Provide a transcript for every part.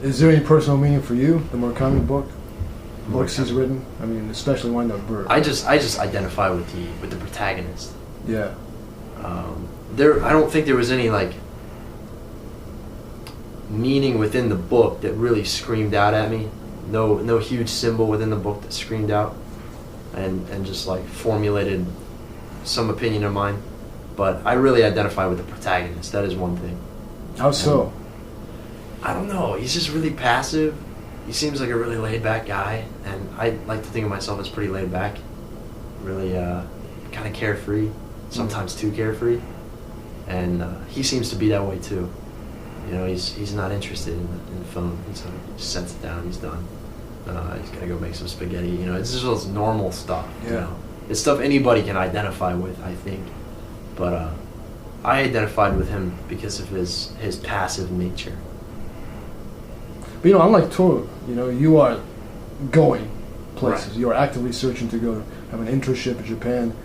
Is there any personal meaning for you, the Murakami books he's written? I mean, especially Wind Up Bird. I just identify with the protagonist. Yeah. I don't think there was any like meaning within the book that really screamed out at me. No huge symbol within the book that screamed out and just like formulated some opinion of mine. But I really identify with the protagonist. That is one thing. How so? I don't know. He's just really passive. He seems like a really laid-back guy, and I like to think of myself as pretty laid-back. Really kind of carefree, sometimes too carefree. And he seems to be that way too. You know, he's not interested in the phone. He just sets it down. He's done. He's gonna go make some spaghetti. You know, it's just normal stuff. Yeah. You know, it's stuff anybody can identify with, I think. But I identified with him because of his passive nature. But you know, unlike Toru, you know, you are going places. Right. You are actively searching to go have an internship in Japan,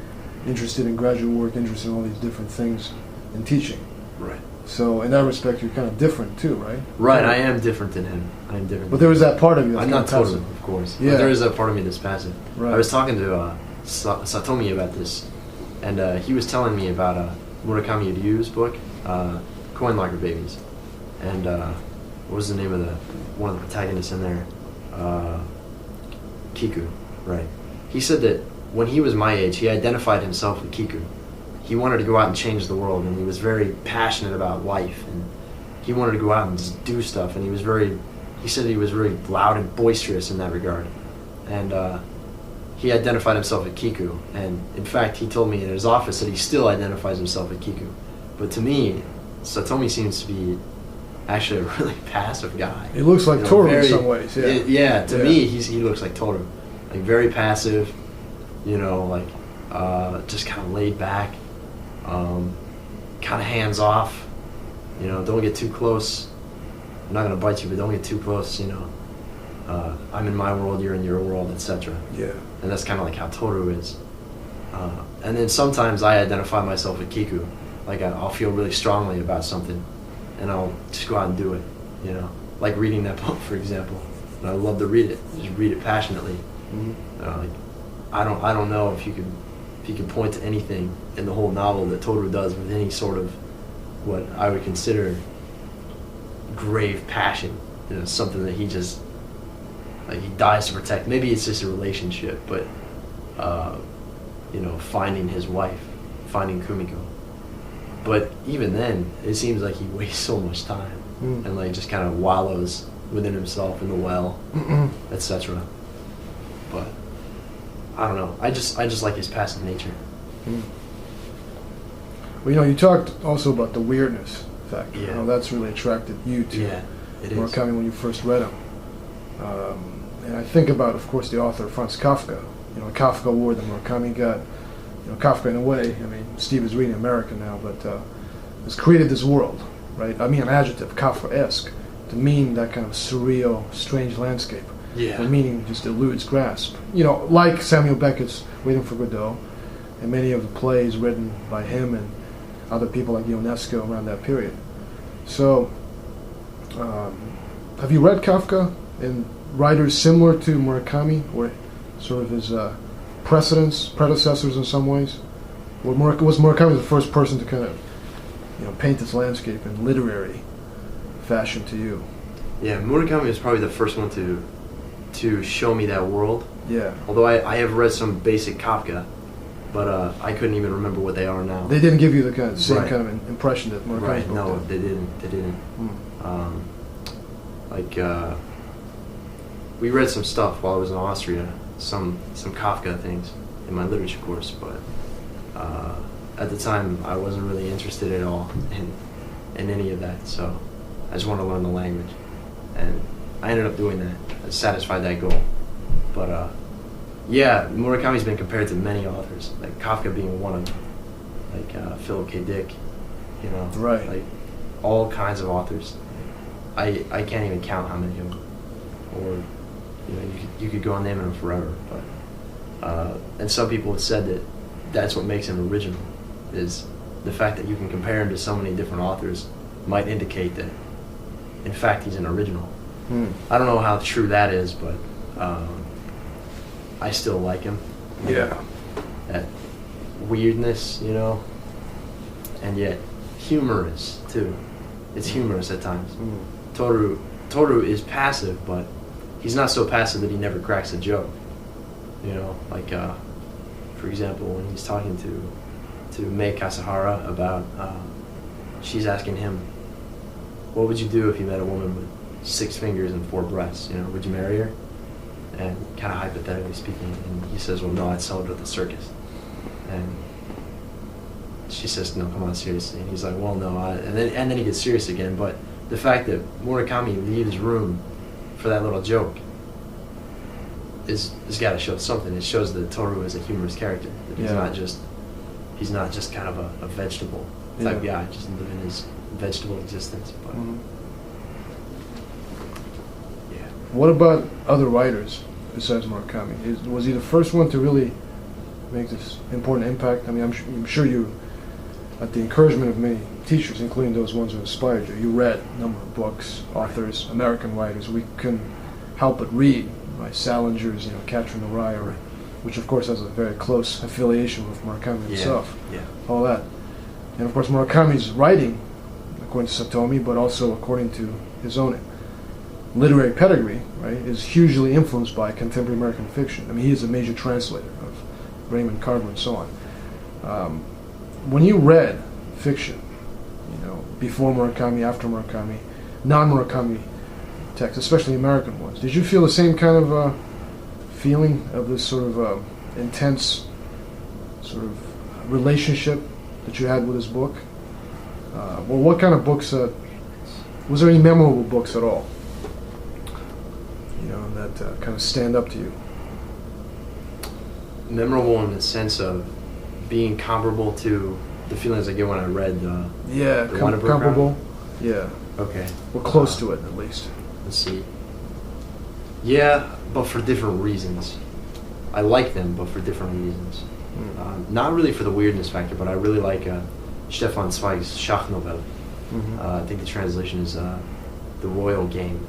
interested in graduate work, interested in all these different things, in teaching. Right. So in that respect, you're kind of different too, right? Right. I am different than him. I am different. But there is that part of you that's I'm not passive. Toru, of course. Yeah. But there is that part of me that's passive. Right. I was talking to Satomi about this, and he was telling me about Murakami Ryu's book, Coin Locker Babies, and what was the name of one of the protagonists in there? Kiku, right. He said that when he was my age, he identified himself with Kiku. He wanted to go out and change the world, and he was very passionate about life, and he wanted to go out and just do stuff, and he said he was very loud and boisterous in that regard. And he identified himself with Kiku, and in fact, he told me in his office that he still identifies himself with Kiku. But to me, Satomi seems to be actually a really passive guy. He looks like Toru in some ways. Yeah. To me, he looks like Toru, like very passive. You know, like just kind of laid back, kind of hands off. You know, don't get too close. I'm not gonna bite you, but don't get too close. You know, I'm in my world, you're in your world, etc. Yeah. And that's kind of like how Toru is. And then sometimes I identify myself with Kiku. Like I'll feel really strongly about something, and I'll just go out and do it. You know, like reading that book, for example. And I love to read it. Just read it passionately. Mm-hmm. Like I don't know if you could point to anything in the whole novel that Toru does with any sort of what I would consider grave passion. You know, something that he just like he dies to protect. Maybe it's just a relationship, but you know, finding his wife, finding Kumiko. But even then, it seems like he wastes so much time and like just kind of wallows within himself in the well, etc. But I don't know. I just like his passive nature. Well, you know, you talked also about the weirdness factor. Yeah. You know, that's really attracted you to Murakami when you first read him. And I think about, of course, the author Franz Kafka. You know, Kafka War that Murakami got. You know, Kafka, in a way, I mean, Steve is reading American now, but has created this world, right? I mean, an adjective, Kafka-esque, to mean that kind of surreal, strange landscape. Yeah. The meaning just eludes grasp. You know, like Samuel Beckett's Waiting for Godot, and many of the plays written by him and other people like Ionesco around that period. So, have you read Kafka and writers similar to Murakami, or sort of his predecessors in some ways? Was Murakami the first person to kind of, you know, paint this landscape in literary fashion to you? Yeah, Murakami was probably the first one to show me that world. Yeah. Although I have read some basic Kafka, but I couldn't even remember what they are now. They didn't give you the kind of same kind of impression that Murakami did. No, they didn't. We read some stuff while I was in Austria, some Kafka things in my literature course, but at the time I wasn't really interested at all in any of that, so I just wanted to learn the language, and I ended up doing that. I satisfied that goal. But yeah, Murakami's been compared to many authors, like Kafka being one of them, like Philip K. Dick, you know, right? Like all kinds of authors. I can't even count how many of them, or you know, you could go on naming them forever. But and some people have said that that's what makes him original, is the fact that you can compare him to so many different authors might indicate that, in fact, he's an original. I don't know how true that is, but I still like him. Yeah. That weirdness, you know, and yet humorous too. It's humorous at times. Toru is passive, but he's not so passive that he never cracks a joke. You know, like for example, when he's talking to Mei Kasahara about, she's asking him, what would you do if you met a woman with 6 fingers and 4 breasts? You know, would you marry her? And kind of hypothetically speaking, and he says, well, no, I'd sell her to the circus. And she says, no, come on, seriously. And he's like, well, no. And then he gets serious again. But the fact that Murakami leaves room for that little joke has got to show something. It shows that Toru is a humorous character. That he's not just kind of a vegetable type guy, just living his vegetable existence. But yeah. What about other writers besides Murakami? Was he the first one to really make this important impact? I mean, I'm sure you, at the encouragement of many teachers, including those ones who inspired you, you read a number of books, authors, American writers. We couldn't help but read, right? Salinger's, Catcher in the Rye, which of course has a very close affiliation with Murakami himself. Yeah. All that. And of course Murakami's writing, according to Satomi, but also according to his own literary pedigree, right, is hugely influenced by contemporary American fiction. I mean, he is a major translator of Raymond Carver and so on. When you read fiction, before Murakami, after Murakami, non-Murakami texts, especially American ones, did you feel the same kind of feeling of this sort of intense sort of relationship that you had with his book? Well, what kind of books, was there any memorable books at all, that kind of stand up to you? Memorable in the sense of being comparable to the feelings I get when I read the comparable. Yeah. Okay. We're close to it, at least. Let's see. Yeah, but for different reasons. I like them, but for different reasons. Not really for the weirdness factor, but I really like Stefan Zweig's Schachnovelle. I think the translation is The Royal Game.